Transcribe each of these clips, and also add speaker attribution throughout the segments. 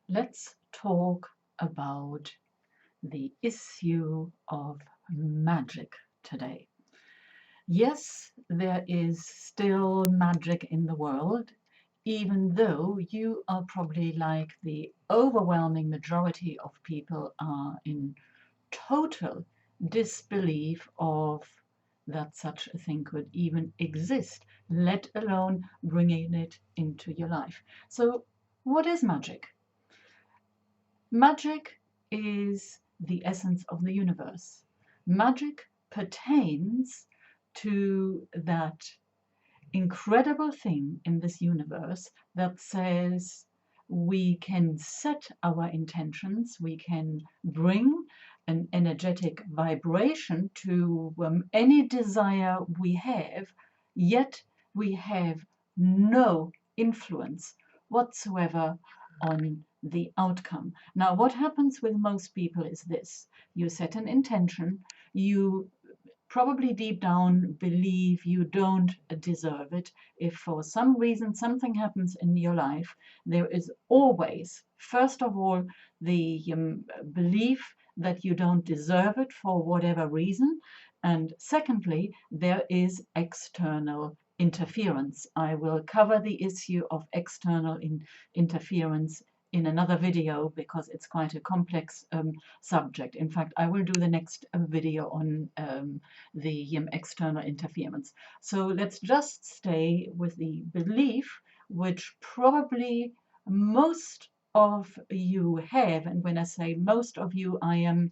Speaker 1: Let's talk about the issue of magic today. Yes, there is still magic in the world, even though you are probably like the overwhelming majority of people are in total disbelief of that such a thing could even exist, let alone bringing it into your life. So, what is magic? Magic is the essence of the universe. Magic pertains to that incredible thing in this universe that says we can set our intentions, we can bring an energetic vibration to any desire we have, yet we have no influence whatsoever on the outcome. Now, what happens with most people is this: you set an intention, you probably deep down believe you don't deserve it. If for some reason something happens in your life, there is always, first of all, the belief that you don't deserve it for whatever reason. And secondly, there is external interference. I will cover the issue of external interference in another video because it's quite a complex subject. In fact, I will do the next video on the external interference. So let's just stay with the belief, which probably most of you have. And when I say most of you, I am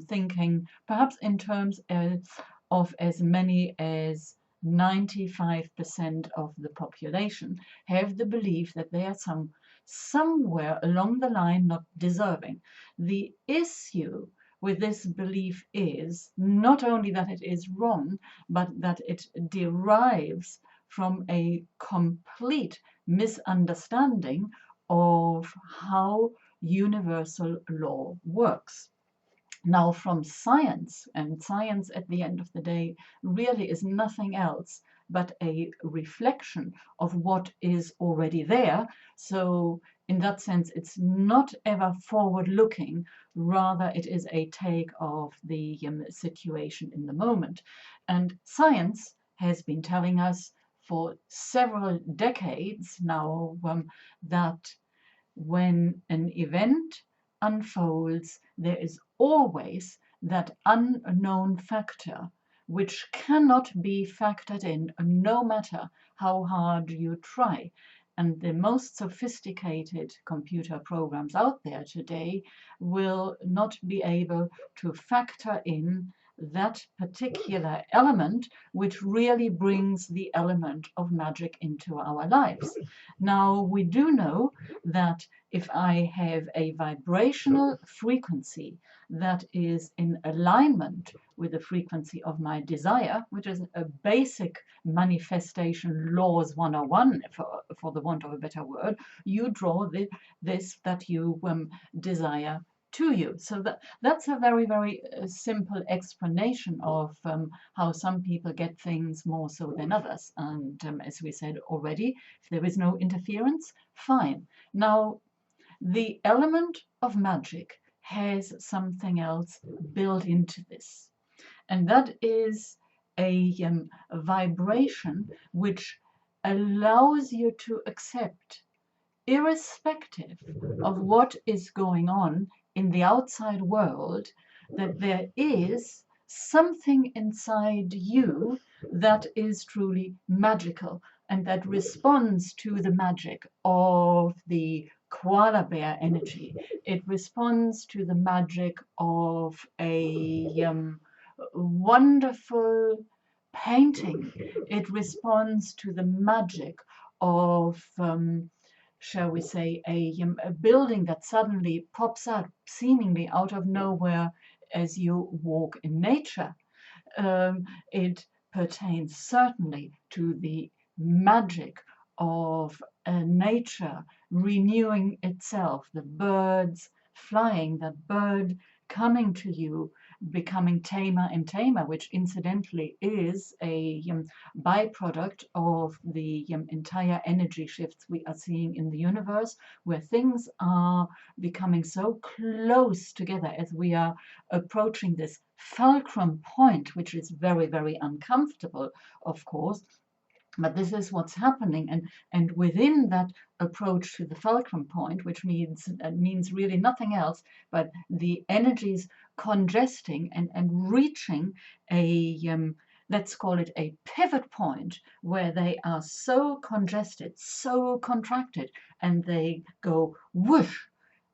Speaker 1: thinking perhaps in terms of as many as 95% of the population have the belief that they are somewhere along the line not deserving. The issue with this belief is not only that it is wrong, but that it derives from a complete misunderstanding of how universal law works. Now, from science, and science at the end of the day really is nothing else but a reflection of what is already there. So, in that sense, it's not ever forward looking, rather, it is a take of the situation in the moment. And science has been telling us for several decades now that when an event unfolds, there is always that unknown factor which cannot be factored in no matter how hard you try. And the most sophisticated computer programs out there today will not be able to factor in that particular element, which really brings the element of magic into our lives. Now, we do know that if I have a vibrational frequency that is in alignment with the frequency of my desire, which is a basic manifestation laws 101, for the want of a better word, you draw this that you desire to you. So that's a very, very simple explanation of how some people get things more so than others. And as we said already, if there is no interference, fine. Now, the element of magic has something else built into this, and that is a vibration which allows you to accept, irrespective of what is going on in the outside world, that there is something inside you that is truly magical and that responds to the magic of the koala bear energy. It responds to the magic of a wonderful painting. It responds to the magic of shall we say, a building that suddenly pops up seemingly out of nowhere as you walk in nature. It pertains certainly to the magic of nature renewing itself, the birds flying, that bird coming to you becoming tamer and tamer, which incidentally is a byproduct of the entire energy shifts we are seeing in the universe, where things are becoming so close together as we are approaching this fulcrum point, which is very, very uncomfortable, of course. But this is what's happening, and within that approach to the fulcrum point, which means really nothing else but the energies congesting and reaching a let's call it a pivot point, where they are so congested, so contracted, and they go whoosh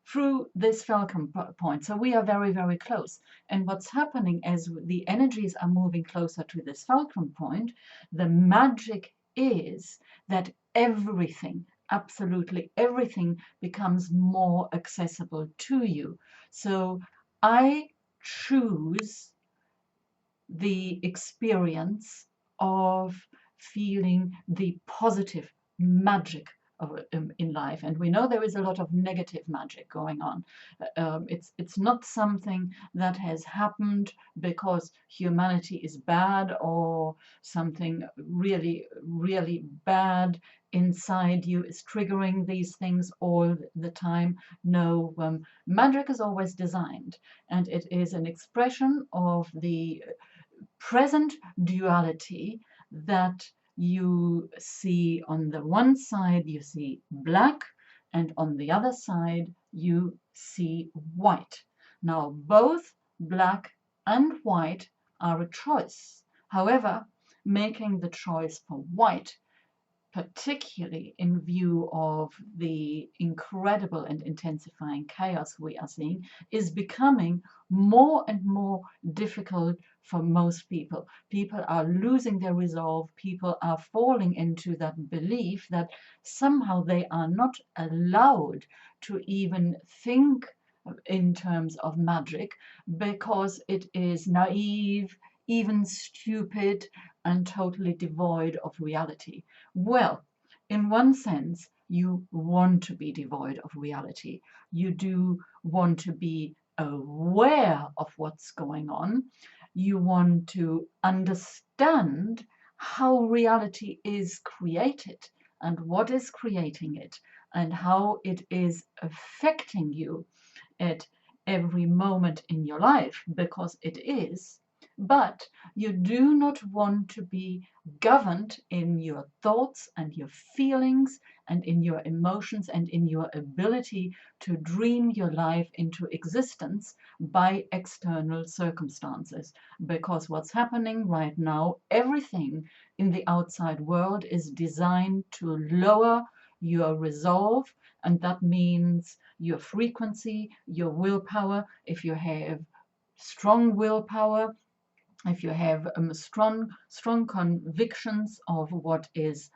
Speaker 1: through this fulcrum point. So we are very, very close. And what's happening as the energies are moving closer to this fulcrum point, the magic is that everything, absolutely everything, becomes more accessible to you. So I choose the experience of feeling the positive magic of, in life. And we know there is a lot of negative magic going on. It's not something that has happened because humanity is bad, or something really, really bad inside you is triggering these things all the time. No, magic is always designed, and it is an expression of the present duality that you see. On the one side you see black, and on the other side you see white. Now both black and white are a choice. However, making the choice for white, particularly in view of the incredible and intensifying chaos we are seeing, is becoming more and more difficult for most people. People are losing their resolve. People are falling into that belief that somehow they are not allowed to even think in terms of magic, because it is naive, even stupid, and totally devoid of reality. Well, in one sense, you want to be devoid of reality. You do want to be aware of what's going on. You want to understand how reality is created, and what is creating it, and how it is affecting you at every moment in your life, because it is. But you do not want to be governed in your thoughts and your feelings and in your emotions and in your ability to dream your life into existence by external circumstances. Because what's happening right now, everything in the outside world is designed to lower your resolve, and that means your frequency, your willpower. If you have strong willpower, if you have strong convictions of what is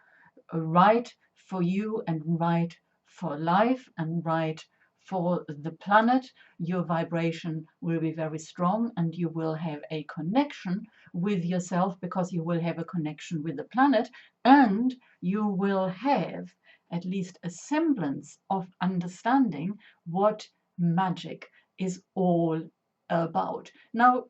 Speaker 1: right for you and right for life and right for the planet, your vibration will be very strong, and you will have a connection with yourself, because you will have a connection with the planet, and you will have at least a semblance of understanding what magic is all about. Now,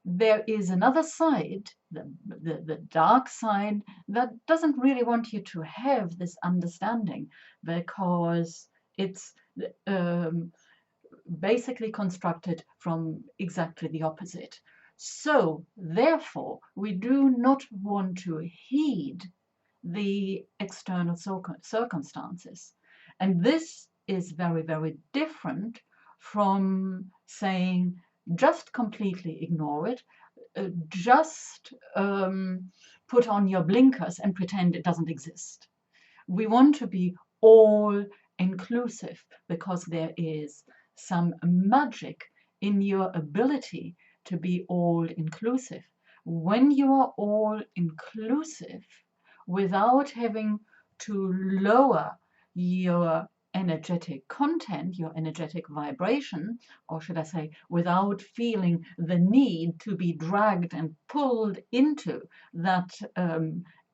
Speaker 1: there is another side, the dark side, that doesn't really want you to have this understanding, because it's um, basically constructed from exactly the opposite. So, therefore, we do not want to heed the external circumstances. And this is very, very different from saying just completely ignore it, just put on your blinkers and pretend it doesn't exist. We want to be all inclusive, because there is some magic in your ability to be all inclusive. When you are all inclusive, without having to lower your energetic content, your energetic vibration, or should I say, without feeling the need to be dragged and pulled into that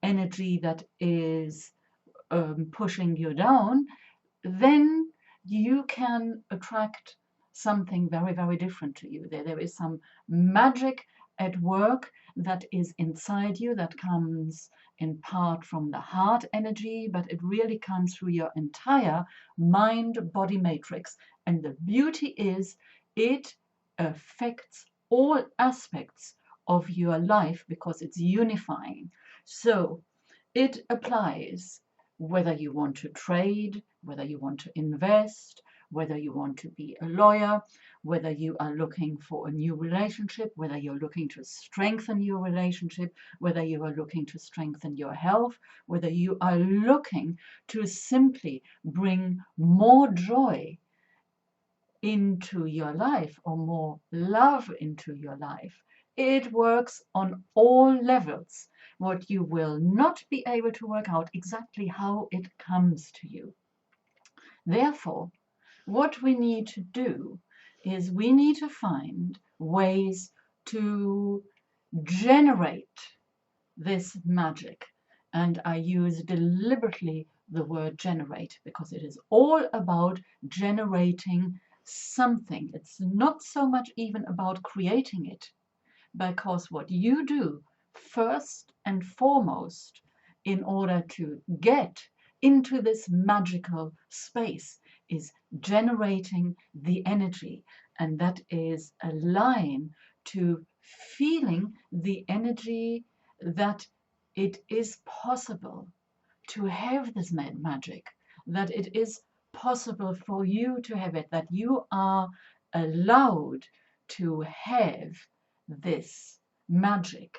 Speaker 1: energy that is pushing you down, then you can attract something very, very different to you. There is some magic at work that is inside you, that comes in part from the heart energy, but it really comes through your entire mind-body matrix. And the beauty is it affects all aspects of your life because it's unifying. So it applies whether you want to trade, whether you want to invest, whether you want to be a lawyer, whether you are looking for a new relationship, whether you're looking to strengthen your relationship, whether you are looking to strengthen your health, whether you are looking to simply bring more joy into your life or more love into your life. It works on all levels. What you will not be able to work out exactly how it comes to you. Therefore, what we need to do is we need to find ways to generate this magic. And I use deliberately the word generate because it is all about generating something. It's not so much even about creating it, because what you do first and foremost in order to get into this magical space is generating the energy, and that is a line to feeling the energy that it is possible to have this magic, that it is possible for you to have it, that you are allowed to have this magic.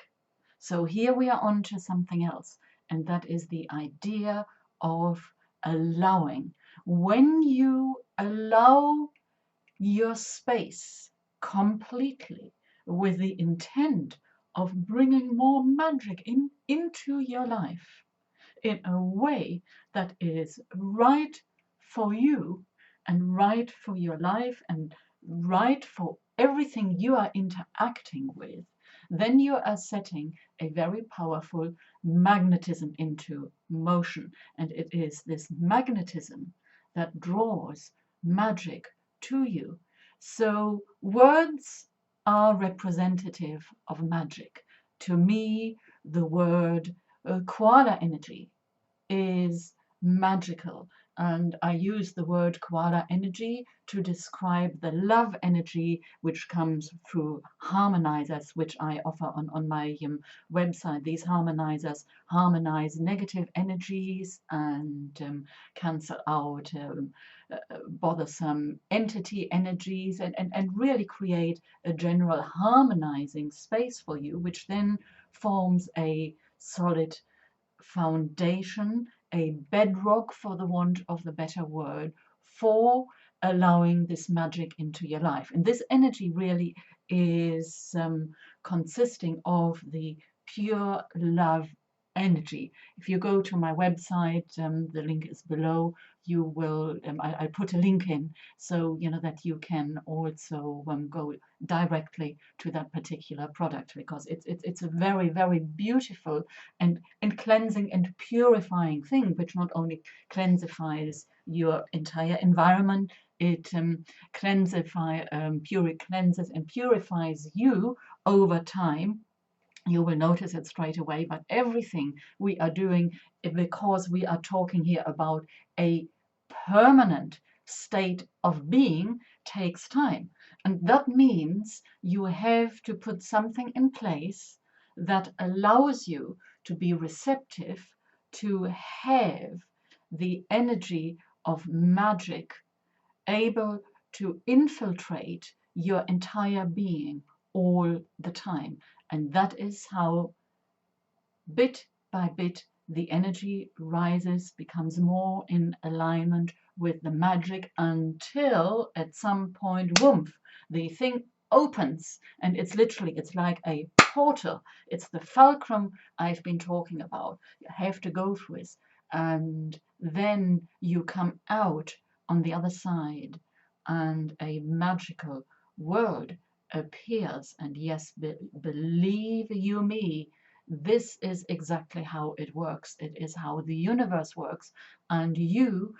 Speaker 1: So here we are on to something else, and that is the idea of allowing. When you allow your space completely with the intent of bringing more magic into your life in a way that is right for you and right for your life and right for everything you are interacting with, then you are setting a very powerful magnetism into motion. And it is this magnetism that draws magic to you. So words are representative of magic. To me, the word koala energy is magical, and I use the word koala energy to describe the love energy which comes through harmonizers, which I offer on my website. These harmonizers harmonize negative energies and cancel out bothersome entity energies, and really create a general harmonizing space for you, which then forms a solid foundation, a bedrock, for the want of the better word, for allowing this magic into your life. And this energy really is consisting of the pure love energy. If you go to my website, the link is below. You will, I put a link in, so you know that you can also go directly to that particular product, because it's a very, very beautiful and cleansing and purifying thing, which not only cleansifies your entire environment, it cleanses and purifies you over time. You will notice it straight away, but everything we are doing, because we are talking here about a permanent state of being, takes time. And that means you have to put something in place that allows you to be receptive, to have the energy of magic able to infiltrate your entire being all the time. And that is how, bit by bit, the energy rises, becomes more in alignment with the magic, until at some point, whoomph, the thing opens, and it's like a portal. It's the fulcrum I've been talking about. You have to go through it, and then you come out on the other side, and a magical world appears. And yes, believe you me, This is exactly how it works. It is how the universe works. And you,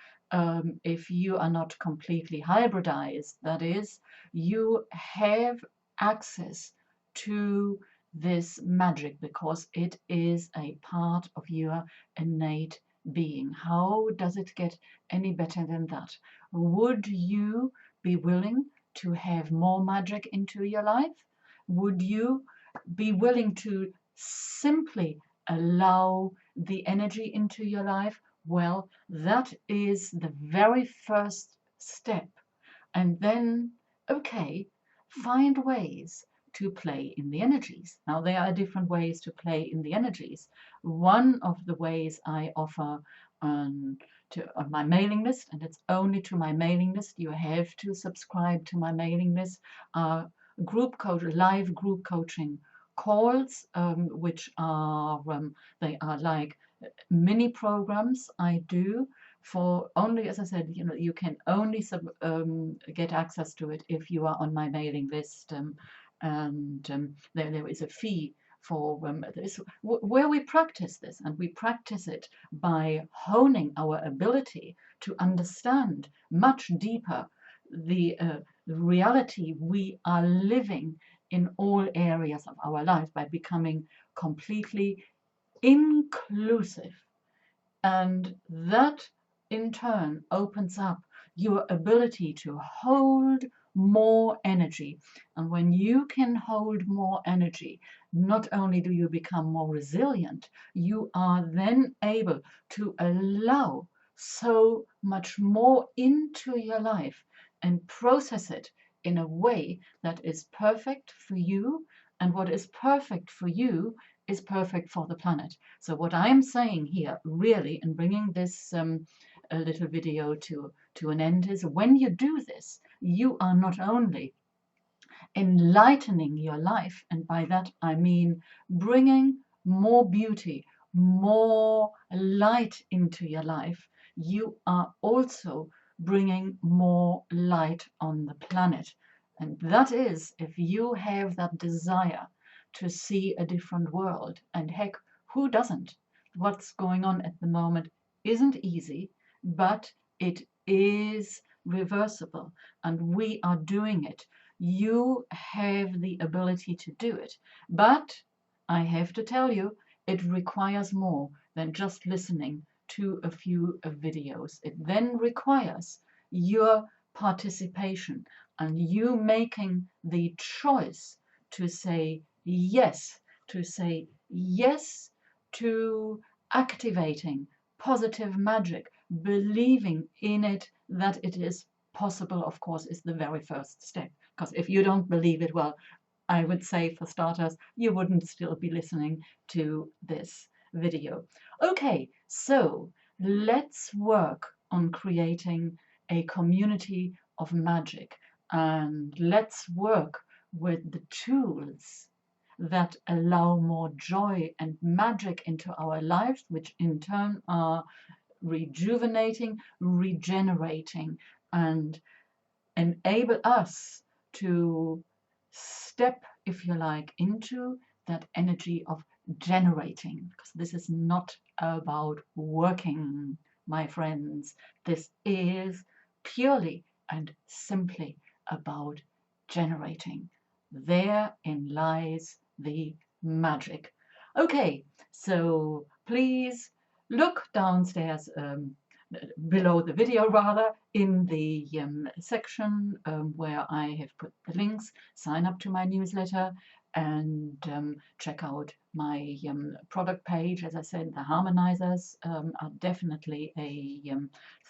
Speaker 1: if you are not completely hybridized, that is, you have access to this magic because it is a part of your innate being. How does it get any better than that? Would you be willing to have more magic into your life? Would you be willing to simply allow the energy into your life? Well, that is the very first step. And then, okay, find ways to play in the energies. Now, there are different ways to play in the energies. One of the ways I offer on my mailing list, and it's only to my mailing list, you have to subscribe to my mailing list, live group coaching calls, which are they are like mini programs I do for only, as I said, you can only get access to it if you are on my mailing list, and there is a fee for this, where we practice this, and we practice it by honing our ability to understand much deeper the reality we are living in all areas of our life by becoming completely inclusive. And that in turn opens up your ability to hold more energy. And when you can hold more energy, not only do you become more resilient, you are then able to allow so much more into your life and process it in a way that is perfect for you. And what is perfect for you is perfect for the planet. So what I'm saying here, really, in bringing this a little video to an end, is when you do this, you are not only enlightening your life, and by that I mean bringing more beauty, more light into your life, you are also bringing more light on the planet. And that is, if you have that desire to see a different world, and heck, who doesn't? What's going on at the moment isn't easy, but it is reversible, and we are doing it. You have the ability to do it. But I have to tell you, it requires more than just listening to a few videos. It then requires your participation and you making the choice to say yes, to activating positive magic, believing in it, that it is possible, of course, is the very first step. Because if you don't believe it, well, I would say for starters, you wouldn't still be listening to this video. Okay, so let's work on creating a community of magic, and let's work with the tools that allow more joy and magic into our lives, which in turn are rejuvenating, regenerating, and enable us to step, if you like, into that energy of generating. Because this is not about working, my friends. This is purely and simply about generating. Therein lies the magic. Okay, so please look downstairs, below the video rather, in the section where I have put the links. Sign up to my newsletter and check out my product page. As I said, the harmonizers are definitely a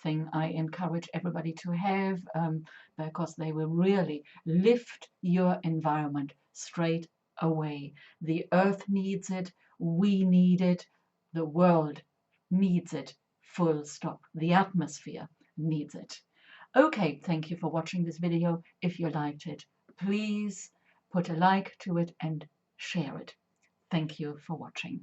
Speaker 1: thing I encourage everybody to have, because they will really lift your environment straight away. The earth needs it, we need it, the world needs it. Full stop. The atmosphere needs it. Okay, thank you for watching this video. If you liked it, please put a like to it and share it. Thank you for watching.